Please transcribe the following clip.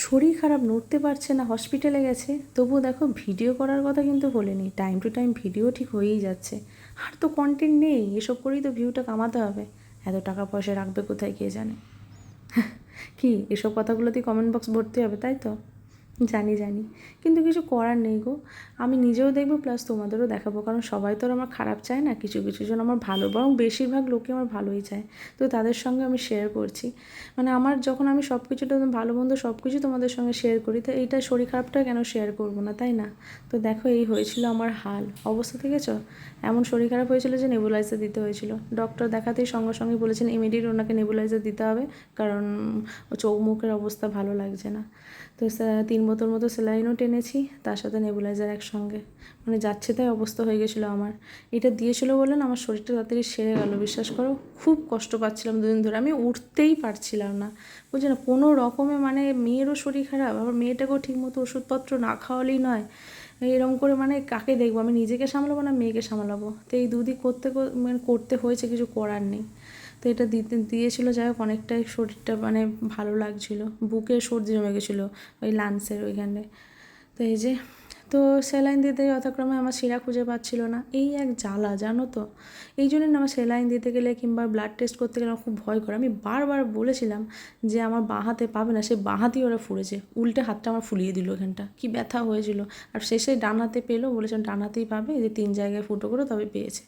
শরীর খারাপ, নড়তে পারছে না, হসপিটালে গেছে, তবুও দেখো ভিডিও করার কথা কিন্তু বলেনি, টাইম টু টাইম ভিডিও ঠিক হয়েই যাচ্ছে। আর তো কন্টেন্ট নেই, এসব করেই তো ভিউটা কামাতে হবে, এত টাকা পয়সা রাখবে কোথায় কে জানে। কি এসব কথাগুলোতেই কমেন্ট বক্স ভর্তি হবে, তাই তো? জানি জানি, কিন্তু কিছু করার নেই গো। আমি নিজেও দেখবো প্লাস তোমাদেরও দেখাবো, কারণ সবাই তো আর আমার খারাপ চায় না, কিছু কিছু জন আমার ভালো, বরং বেশিরভাগ লোকই আমার ভালোই চায়। তো তাদের সঙ্গে আমি শেয়ার করছি, মানে আমার যখন আমি সব কিছুটা ভালো মন্দ সব কিছু তোমাদের সঙ্গে শেয়ার করি, তো এইটা শরীর খারাপটা কেন শেয়ার করবো না, তাই না? তো দেখো এই হয়েছিল আমার হাল অবস্থা, ঠিক আছে? এমন শরীর খারাপ হয়েছিল যে নেবুলাইজার দিতে হয়েছিল। ডক্টর দেখাতেই সঙ্গে সঙ্গে বলেছেন ইমিডিয়েট ওনাকে নেবুলাইজার দিতে হবে, কারণ চোখ মুখের অবস্থা ভালো লাগছে না। তো 3 বোতল মতো স্যালাইনও টেনেছি, তার সাথে নেবুলাইজার একসঙ্গে, মানে যাচ্ছে তাই অবস্থা হয়ে গেছিলো আমার। এটা দিয়েছিলো বলে না আমার শরীরটা তাড়াতাড়ি সেরে গেল, বিশ্বাস করো। খুব কষ্ট পাচ্ছিলাম দুদিন ধরে, আমি উঠতেই পারছিলাম না, বুঝছো না, কোনো রকমে, মানে মেয়েরও শরীর খারাপ, আবার মেয়েটাকেও ঠিকমতো ওষুধপত্র না খাওয়ালেই নয়। এরকম করে মানে কাকে দেখবো, আমি নিজেকে সামলাবো না মেয়েকে সামলাবো, তো এই দুদিক মানে করতে হয়েছে, কিছু করার নেই। তো এটা দিয়েছিলো, যাই হোক অনেকটাই শরীরটা মানে ভালো লাগছিলো, বুকে সর্দি জমে গেছিলো ওই লাঞ্চের ওইখানে। তো এই যে, তো স্যালাইন দিতে যথাক্রমে আমার শিরা খুঁজে পাচ্ছিল না, এই এক জ্বালা জানো তো। এই জন্য না আমার স্যালাইন দিতে গেলে কিংবা ব্লাড টেস্ট করতে গেলে আমার খুব ভয় করে। আমি বারবার বলেছিলাম যে আমার বাঁ হাতে পাবে না, সে বাঁ হাতেই ওরা ফুঁড়েছে, উল্টে হাতটা আমার ফুলিয়ে দিল, এখানটা কী ব্যথা হয়েছিল। আর শেষে ডান হাতে পেলো, বলেছেন ডান হাতেই পাবে, যে 3 জায়গায় ফুটো করে তবে পেয়েছে।